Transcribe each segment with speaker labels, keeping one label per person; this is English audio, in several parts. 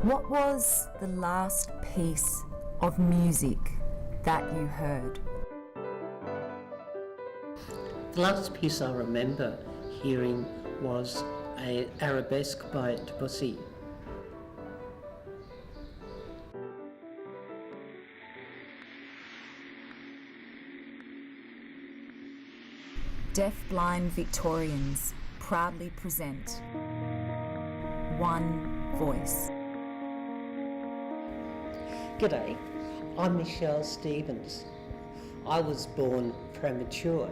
Speaker 1: What was the last piece of music that you heard?
Speaker 2: The last piece I remember hearing was an arabesque by Debussy.
Speaker 1: Deafblind Victorians proudly present One Voice.
Speaker 2: G'day, I'm Michelle Stevens. I was born premature.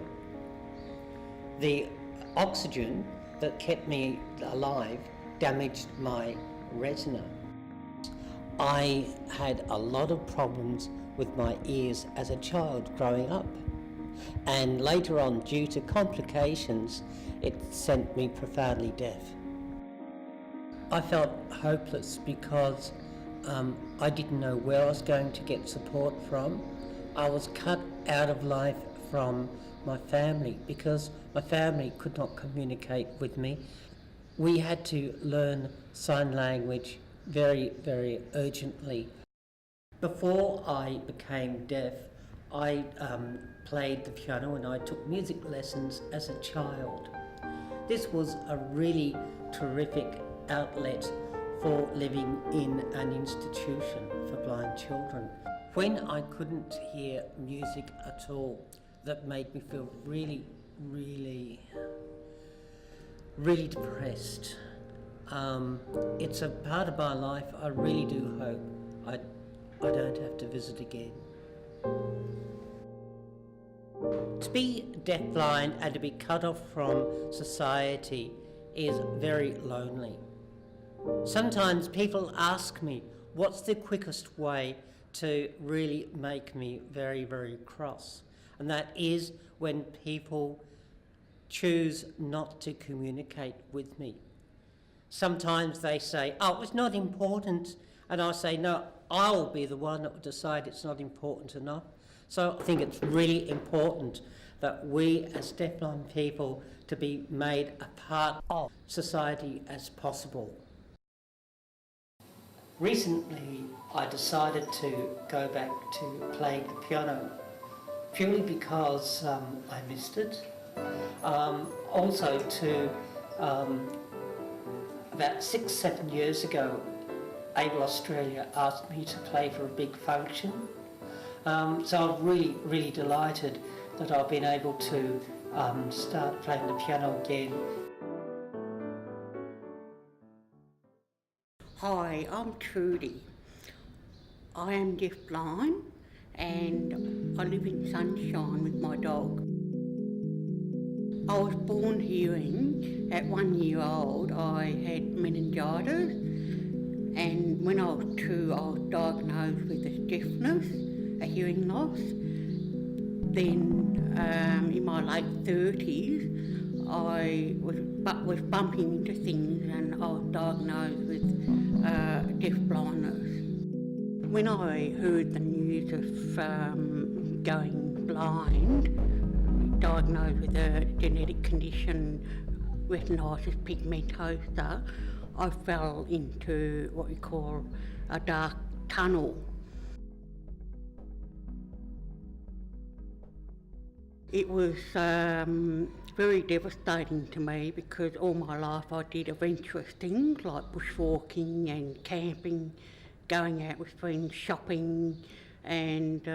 Speaker 2: The oxygen that kept me alive damaged my retina. I had a lot of problems with my ears as a child growing up, and later on, due to complications, it sent me profoundly deaf. I felt hopeless because I didn't know where I was going to get support from. I was cut out of life from my family because my family could not communicate with me. We had to learn sign language very, very urgently. Before I became deaf, I played the piano and I took music lessons as a child. This was a really terrific outlet for living in an institution for blind children. When I couldn't hear music at all, that made me feel really, really, really depressed. It's a part of my life I really do hope I don't have to visit again. To be deafblind and to be cut off from society is very lonely. Sometimes people ask me, what's the quickest way to really make me very, very cross? And that is when people choose not to communicate with me. Sometimes they say, oh, it's not important. And I say, no, I'll be the one that will decide it's not important enough. So I think it's really important that we as deafblind people to be made a part of society as possible. Recently, I decided to go back to playing the piano, purely because I missed it. Also about 6-7 years ago, Able Australia asked me to play for a big function. So I'm really, really delighted that I've been able to start playing the piano again.
Speaker 3: Hi, I'm Trudy. I am deafblind and I live in Sunshine with my dog. I was born hearing. At 1 year old I had meningitis, and when I was 2 I was diagnosed with a deafness, a hearing loss. Then in my late 30s I was bumping into things and I was diagnosed with deaf blindness. When I heard the news of going blind, diagnosed with a genetic condition, retinitis pigmentosa, I fell into what we call a dark tunnel. It was very devastating to me because all my life I did adventurous things like bushwalking and camping, going out with friends, shopping, and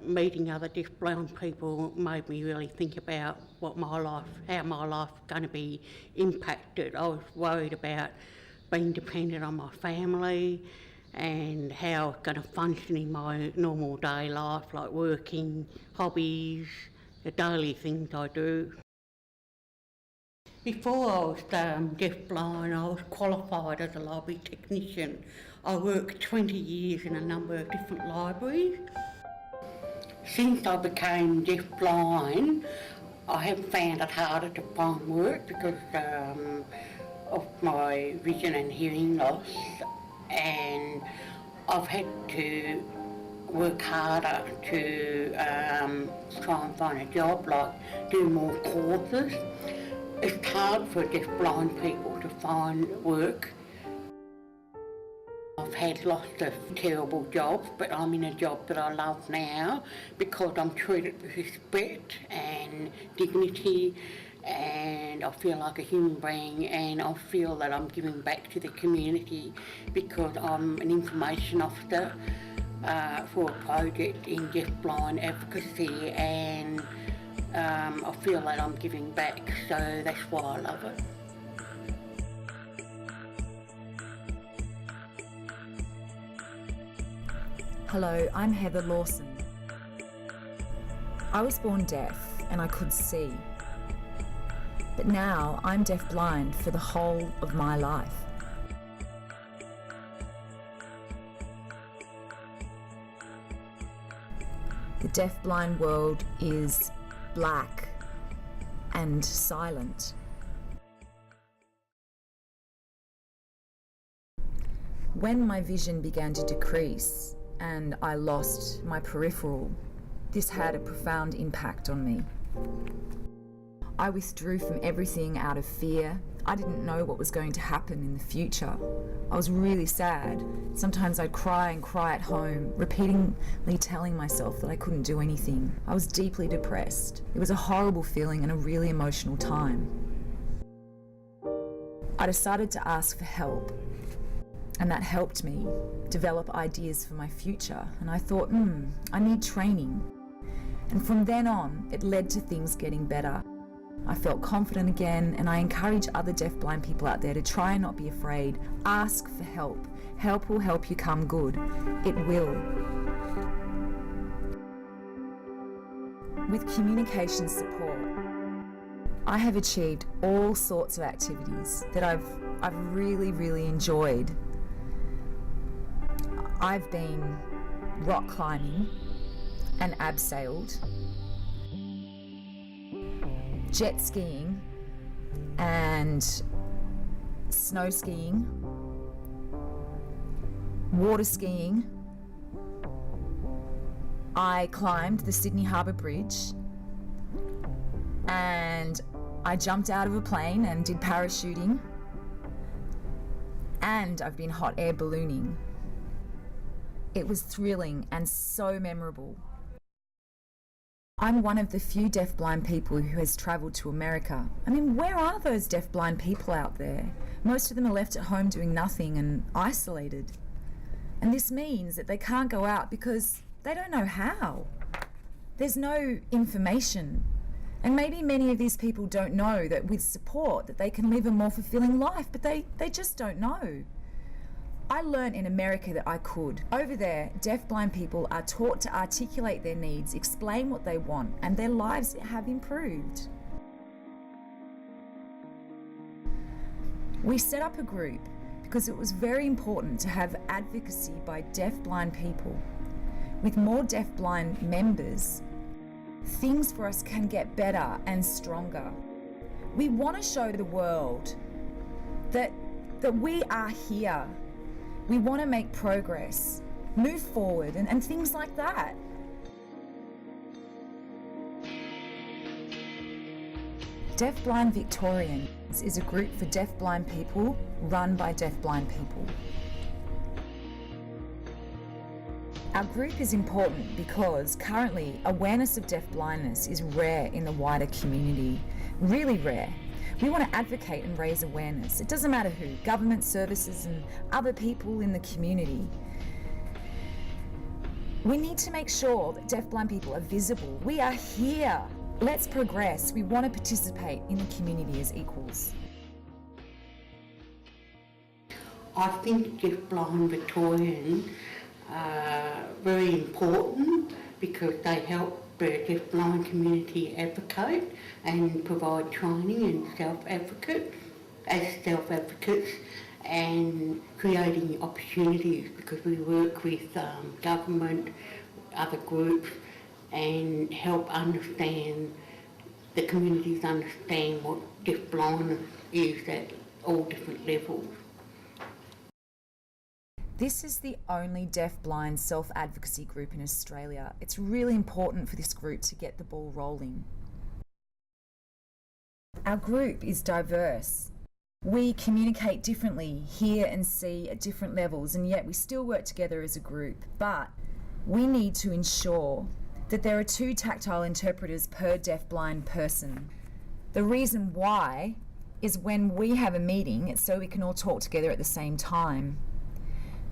Speaker 3: meeting other deafblind people made me really think about how my life was going to be impacted. I was worried about being dependent on my family and how I was going to function in my normal day life, like working, hobbies, the daily things I do. Before I was deafblind, I was qualified as a library technician. I worked 20 years in a number of different libraries. Since I became deafblind, I have found it harder to find work because of my vision and hearing loss, and I've had to work harder to try and find a job, like do more courses. It's hard for deafblind people to find work. I I've had lots of terrible jobs, but I'm in a job that I love now because I'm treated with respect and dignity, and I feel like a human being, and I feel that I'm giving back to the community because I'm an information officer for a project in deafblind advocacy, and I feel that I'm giving back, so that's why I love it.
Speaker 1: Hello, I'm Heather Lawson. I was born deaf and I could see. But now I'm deafblind for the whole of my life. The deafblind world is black and silent. When my vision began to decrease and I lost my peripheral, this had a profound impact on me. I withdrew from everything out of fear. I didn't know what was going to happen in the future. I was really sad. Sometimes I'd cry and cry at home, repeatedly telling myself that I couldn't do anything. I was deeply depressed. It was a horrible feeling and a really emotional time. I decided to ask for help, and that helped me develop ideas for my future. And I thought, I need training. And from then on, it led to things getting better. I felt confident again, and I encourage other deafblind people out there to try and not be afraid. Ask for help. Help will help you come good. It will. With communication support, I have achieved all sorts of activities that I've really, really enjoyed. I've been rock climbing and abseiled, jet skiing and snow skiing, water skiing. I climbed the Sydney Harbour Bridge, and I jumped out of a plane and did parachuting, and I've been hot air ballooning. It was thrilling and so memorable. I'm one of the few deafblind people who has travelled to America. I mean, where are those deafblind people out there? Most of them are left at home doing nothing and isolated. And this means that they can't go out because they don't know how. There's no information. And maybe many of these people don't know that with support that they can live a more fulfilling life, but they just don't know. I learned in America that I could. Over there, deafblind people are taught to articulate their needs, explain what they want, and their lives have improved. We set up a group because it was very important to have advocacy by deafblind people. With more deafblind members, things for us can get better and stronger. We want to show the world that we are here. We want to make progress, move forward, and things like that. Deafblind Victorians is a group for deafblind people run by deafblind people. Our group is important because currently awareness of deafblindness is rare in the wider community, really rare. We want to advocate and raise awareness. It doesn't matter who, government services and other people in the community. We need to make sure that deafblind people are visible. We are here. Let's progress. We want to participate in the community as equals.
Speaker 3: I think deafblind Victorians are very important because they help the deafblind community advocate and provide training and self-advocates and creating opportunities because we work with government, other groups and help understand, the communities understand what deafblindness is at all different levels.
Speaker 1: This is the only deafblind self-advocacy group in Australia. It's really important for this group to get the ball rolling. Our group is diverse. We communicate differently, hear and see at different levels, and yet we still work together as a group. But we need to ensure that there are 2 tactile interpreters per deafblind person. The reason why is when we have a meeting, it's so we can all talk together at the same time.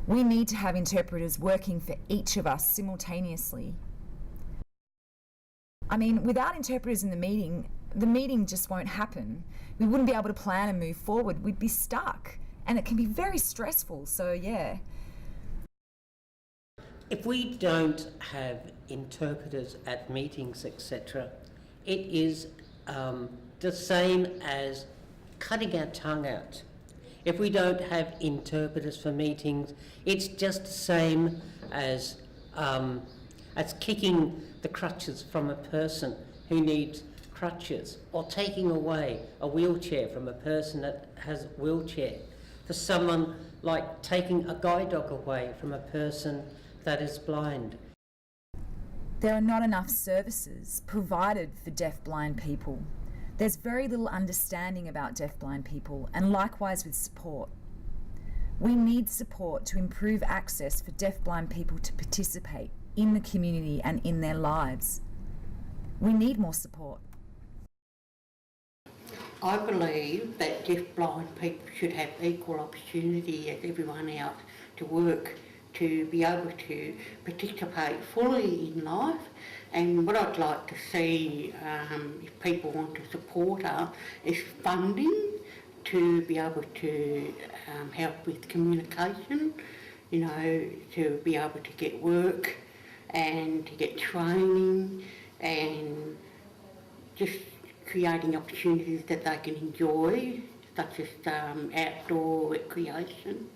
Speaker 1: We need to have interpreters working for each of us simultaneously. I mean, without interpreters in the meeting just won't happen. We wouldn't be able to plan and move forward. We'd be stuck. And it can be very stressful, so yeah.
Speaker 2: If we don't have interpreters at meetings, etc., it is the same as cutting our tongue out. If we don't have interpreters for meetings, it's just the same as kicking the crutches from a person who needs crutches, or taking away a wheelchair from a person that has a wheelchair. For someone like taking a guide dog away from a person that is blind.
Speaker 1: There are not enough services provided for deafblind people. There's very little understanding about deafblind people, and likewise with support. We need support to improve access for deafblind people to participate in the community and in their lives. We need more support.
Speaker 3: I believe that deafblind people should have equal opportunity as everyone else to work, to be able to participate fully in life. And what I'd like to see, if people want to support us, is funding to be able to help with communication, you know, to be able to get work and to get training, and just creating opportunities that they can enjoy, such as outdoor recreation.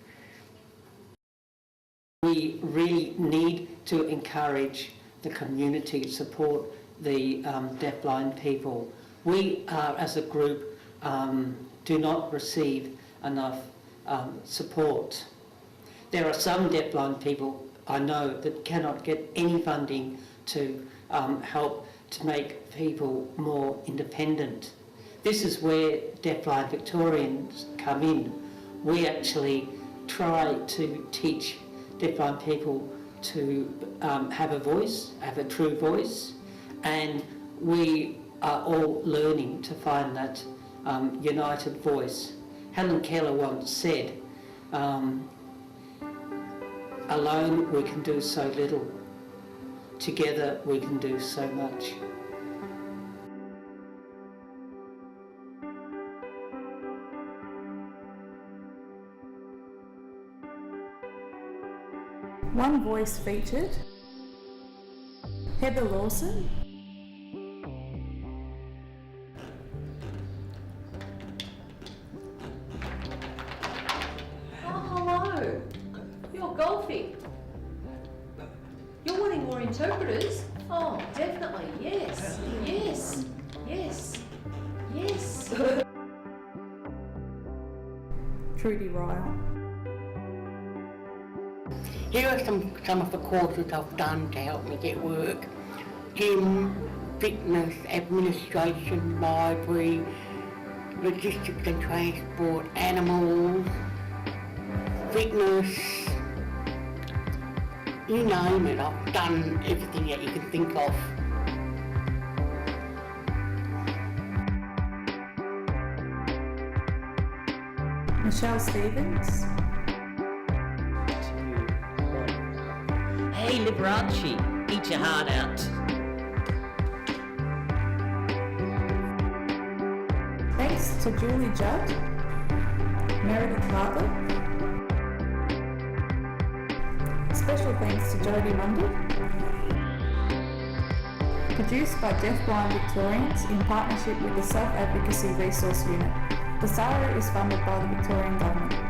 Speaker 2: We really need to encourage the community to support the deafblind people. We as a group do not receive enough support. There are some deafblind people I know that cannot get any funding to help to make people more independent. This is where Deafblind Victorians come in. We actually try to teach deafblind people to have a voice, have a true voice, and we are all learning to find that united voice. Helen Keller once said, alone we can do so little, together we can do so much.
Speaker 4: One voice featured Heather Lawson,
Speaker 5: hello. You're golfing. You're wanting more interpreters? Oh, definitely, yes. Yes. Yes. Yes.
Speaker 4: Trudy Ryle.
Speaker 3: Here are some of the courses I've done to help me get work. Gym, fitness, administration, library, logistics and transport, animals, fitness, you name it, I've done everything that you can think of.
Speaker 4: Michelle Stevens.
Speaker 6: Hey Liberace, eat your heart out.
Speaker 4: Thanks to Julie Judd, Meredith Bartlett. Special thanks to Jodie Mundy. Produced by Deafblind Victorians in partnership with the Self Advocacy Resource Unit. The salary is funded by the Victorian Government.